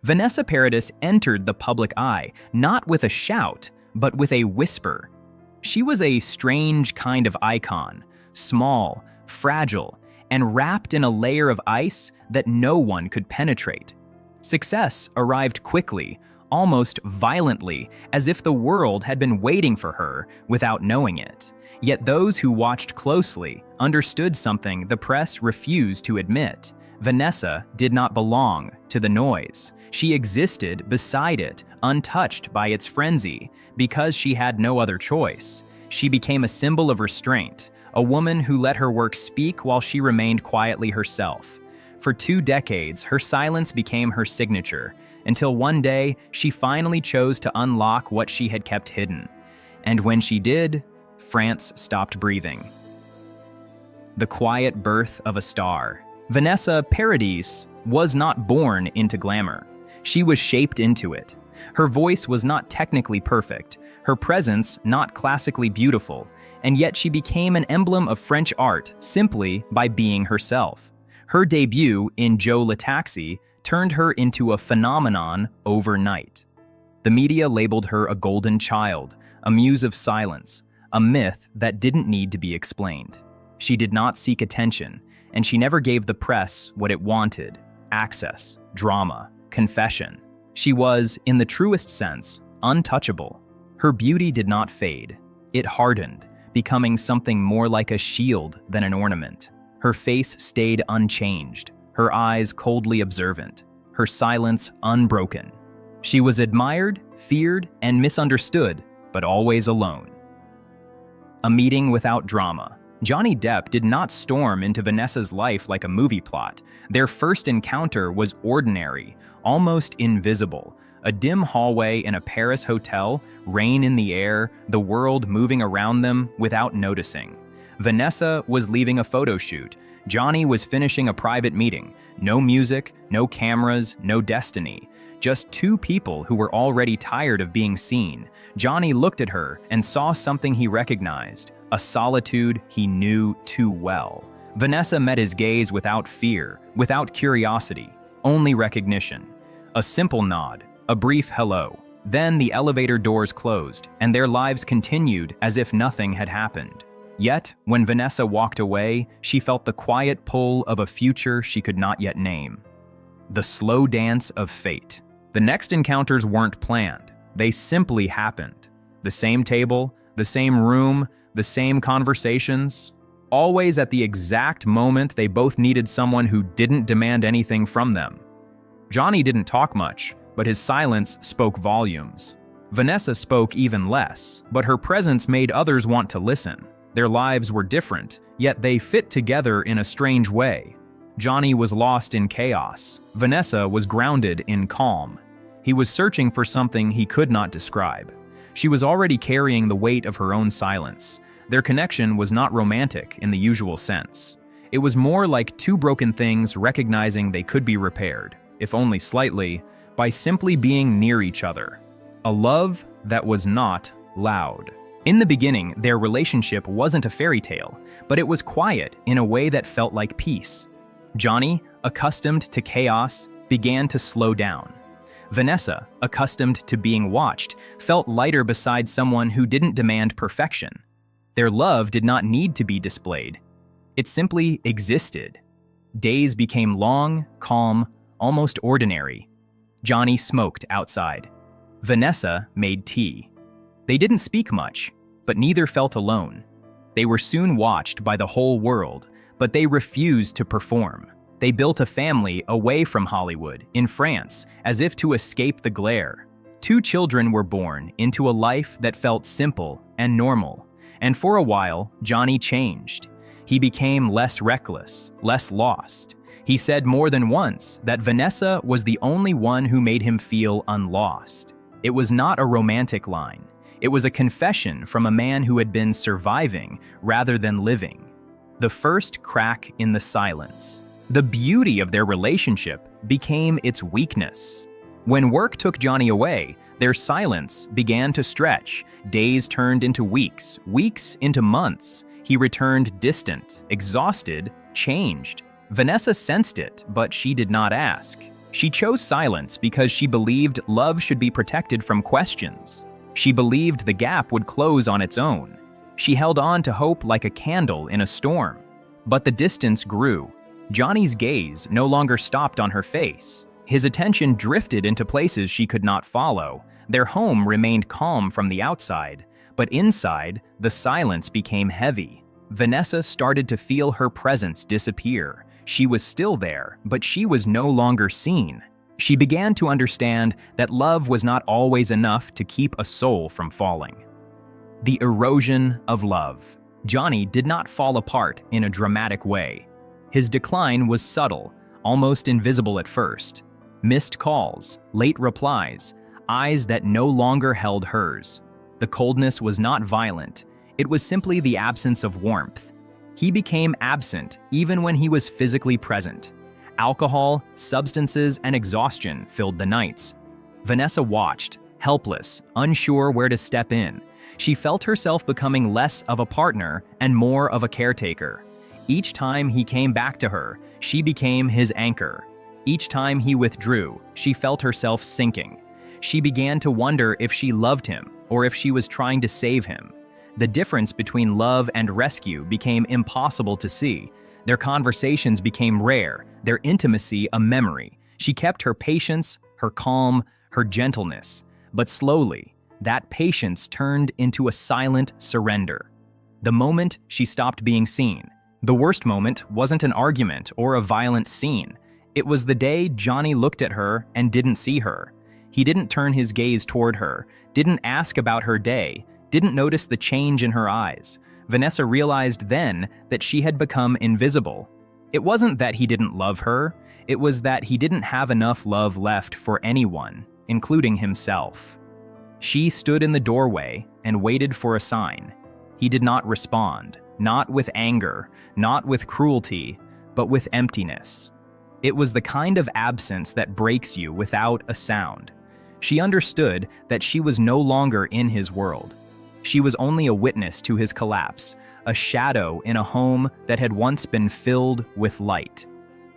Vanessa Paradis entered the public eye, not with a shout, but with a whisper. She was a strange kind of icon, small, fragile, and wrapped in a layer of ice that no one could penetrate. Success arrived quickly, almost violently, as if the world had been waiting for her without knowing it. Yet those who watched closely understood something the press refused to admit. Vanessa did not belong to the noise. She existed beside it, untouched by its frenzy, because she had no other choice. She became a symbol of restraint, a woman who let her work speak while she remained quietly herself. For 2 decades, her silence became her signature, until one day she finally chose to unlock what she had kept hidden. And when she did, France stopped breathing. The quiet birth of a star. Vanessa Paradis was not born into glamour. She was shaped into it. Her voice was not technically perfect, her presence not classically beautiful, and yet she became an emblem of French art simply by being herself. Her debut in Joe Le Taxi turned her into a phenomenon overnight. The media labeled her a golden child, a muse of silence, a myth that didn't need to be explained. She did not seek attention, and she never gave the press what it wanted: access, drama, confession. She was, in the truest sense, untouchable. Her beauty did not fade. It hardened, becoming something more like a shield than an ornament. Her face stayed unchanged, her eyes coldly observant, her silence unbroken. She was admired, feared, and misunderstood, but always alone. A meeting without drama. Johnny Depp did not storm into Vanessa's life like a movie plot. Their first encounter was ordinary, almost invisible. A dim hallway in a Paris hotel, rain in the air, the world moving around them without noticing. Vanessa was leaving a photo shoot. Johnny was finishing a private meeting. No music, no cameras, no destiny. Just 2 people who were already tired of being seen. Johnny looked at her and saw something he recognized, a solitude he knew too well. Vanessa met his gaze without fear, without curiosity, only recognition. A simple nod, a brief hello. Then the elevator doors closed, and their lives continued as if nothing had happened. Yet, when Vanessa walked away, she felt the quiet pull of a future she could not yet name. The slow dance of fate. The next encounters weren't planned. They simply happened. The same table, the same room, the same conversations. Always at the exact moment they both needed someone who didn't demand anything from them. Johnny didn't talk much, but his silence spoke volumes. Vanessa spoke even less, but her presence made others want to listen. Their lives were different, yet they fit together in a strange way. Johnny was lost in chaos. Vanessa was grounded in calm. He was searching for something he could not describe. She was already carrying the weight of her own silence. Their connection was not romantic in the usual sense. It was more like 2 broken things recognizing they could be repaired, if only slightly, by simply being near each other. A love that was not loud. In the beginning, their relationship wasn't a fairy tale, but it was quiet in a way that felt like peace. Johnny, accustomed to chaos, began to slow down. Vanessa, accustomed to being watched, felt lighter beside someone who didn't demand perfection. Their love did not need to be displayed. It simply existed. Days became long, calm, almost ordinary. Johnny smoked outside. Vanessa made tea. They didn't speak much, but neither felt alone. They were soon watched by the whole world, but they refused to perform. They built a family away from Hollywood, in France, as if to escape the glare. 2 children were born into a life that felt simple and normal. And for a while, Johnny changed. He became less reckless, less lost. He said more than once that Vanessa was the only one who made him feel unlost. It was not a romantic line. It was a confession from a man who had been surviving rather than living. The first crack in the silence. The beauty of their relationship became its weakness. When work took Johnny away, their silence began to stretch. Days turned into weeks, weeks into months. He returned distant, exhausted, changed. Vanessa sensed it, but she did not ask. She chose silence because she believed love should be protected from questions. She believed the gap would close on its own. She held on to hope like a candle in a storm. But the distance grew. Johnny's gaze no longer stopped on her face. His attention drifted into places she could not follow. Their home remained calm from the outside, but inside, the silence became heavy. Vanessa started to feel her presence disappear. She was still there, but she was no longer seen. She began to understand that love was not always enough to keep a soul from falling. The erosion of love. Johnny did not fall apart in a dramatic way. His decline was subtle, almost invisible at first. Missed calls, late replies, eyes that no longer held hers. The coldness was not violent. It was simply the absence of warmth. He became absent even when he was physically present. Alcohol, substances, and exhaustion filled the nights. Vanessa watched, helpless, unsure where to step in. She felt herself becoming less of a partner and more of a caretaker. Each time he came back to her, she became his anchor. Each time he withdrew, she felt herself sinking. She began to wonder if she loved him or if she was trying to save him. The difference between love and rescue became impossible to see. Their conversations became rare, their intimacy a memory. She kept her patience, her calm, her gentleness. But slowly, that patience turned into a silent surrender. The moment she stopped being seen. The worst moment wasn't an argument or a violent scene. It was the day Johnny looked at her and didn't see her. He didn't turn his gaze toward her, didn't ask about her day, didn't notice the change in her eyes. Vanessa realized then that she had become invisible. It wasn't that he didn't love her, it was that he didn't have enough love left for anyone, including himself. She stood in the doorway and waited for a sign. He did not respond, not with anger, not with cruelty, but with emptiness. It was the kind of absence that breaks you without a sound. She understood that she was no longer in his world. She was only a witness to his collapse, a shadow in a home that had once been filled with light.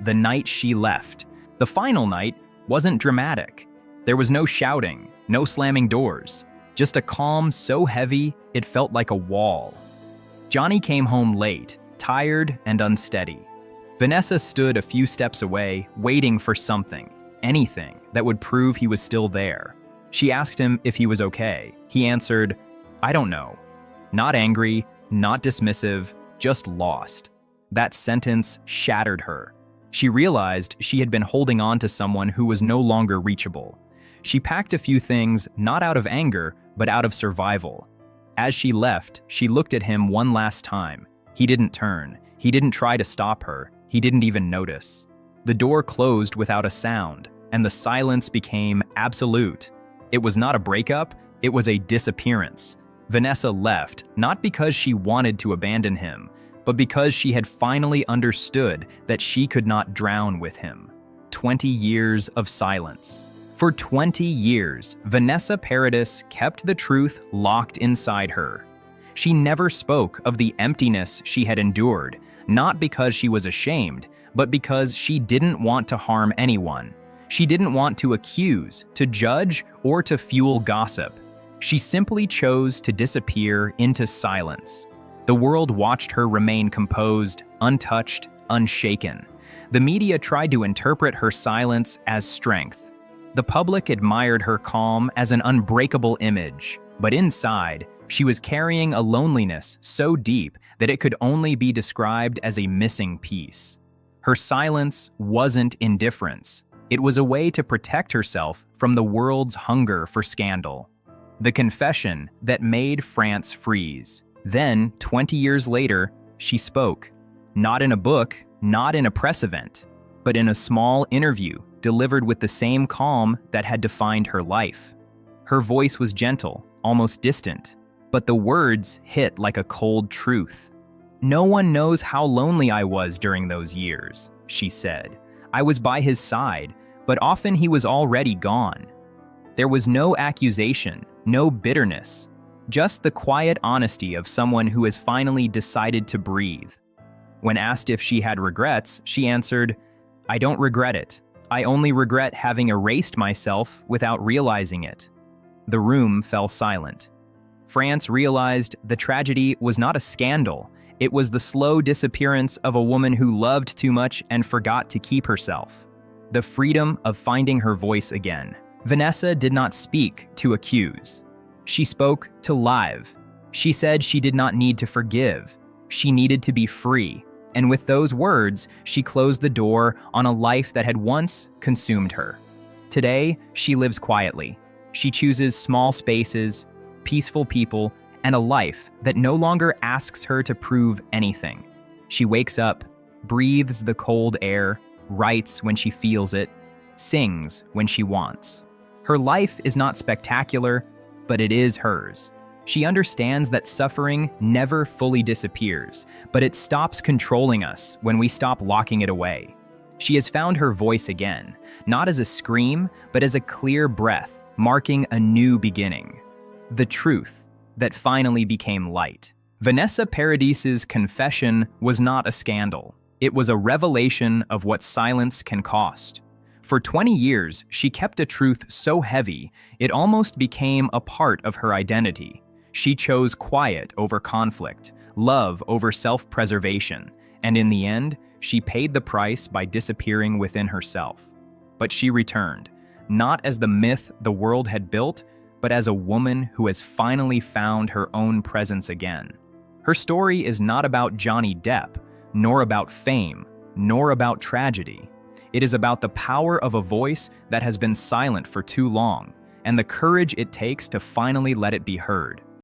The night she left, the final night, wasn't dramatic. There was no shouting, no slamming doors, just a calm so heavy it felt like a wall. Johnny came home late, tired and unsteady. Vanessa stood a few steps away, waiting for something, anything that would prove he was still there. She asked him if he was okay. He answered, "I don't know." Not angry, not dismissive, just lost. That sentence shattered her. She realized she had been holding on to someone who was no longer reachable. She packed a few things, not out of anger, but out of survival. As she left, she looked at him one last time. He didn't turn. He didn't try to stop her. He didn't even notice. The door closed without a sound, and the silence became absolute. It was not a breakup, it was a disappearance. Vanessa left, not because she wanted to abandon him, but because she had finally understood that she could not drown with him. 20 years of silence. For 20 years, Vanessa Paradis kept the truth locked inside her. She never spoke of the emptiness she had endured, not because she was ashamed, but because she didn't want to harm anyone. She didn't want to accuse, to judge, or to fuel gossip. She simply chose to disappear into silence. The world watched her remain composed, untouched, unshaken. The media tried to interpret her silence as strength. The public admired her calm as an unbreakable image, but inside, she was carrying a loneliness so deep that it could only be described as a missing piece. Her silence wasn't indifference. It was a way to protect herself from the world's hunger for scandal. The confession that made France freeze. Then, 20 years later, she spoke. Not in a book, not in a press event, but in a small interview delivered with the same calm that had defined her life. Her voice was gentle, almost distant, but the words hit like a cold truth. "No one knows how lonely I was during those years," she said. "I was by his side, but often he was already gone." There was no accusation, no bitterness, just the quiet honesty of someone who has finally decided to breathe. When asked if she had regrets, she answered, "I don't regret it. I only regret having erased myself without realizing it." The room fell silent. France realized the tragedy was not a scandal. It was the slow disappearance of a woman who loved too much and forgot to keep herself. The freedom of finding her voice again. Vanessa did not speak to accuse. She spoke to live. She said she did not need to forgive. She needed to be free. And with those words, she closed the door on a life that had once consumed her. Today, she lives quietly. She chooses small spaces, peaceful people, and a life that no longer asks her to prove anything. She wakes up, breathes the cold air, writes when she feels it, sings when she wants. Her life is not spectacular, but it is hers. She understands that suffering never fully disappears, but it stops controlling us when we stop locking it away. She has found her voice again, not as a scream, but as a clear breath, marking a new beginning. The truth that finally became light. Vanessa Paradis's confession was not a scandal. It was a revelation of what silence can cost. For 20 years, she kept a truth so heavy, it almost became a part of her identity. She chose quiet over conflict, love over self-preservation, and in the end, she paid the price by disappearing within herself. But she returned, not as the myth the world had built, but as a woman who has finally found her own presence again. Her story is not about Johnny Depp, nor about fame, nor about tragedy. It is about the power of a voice that has been silent for too long, and the courage it takes to finally let it be heard.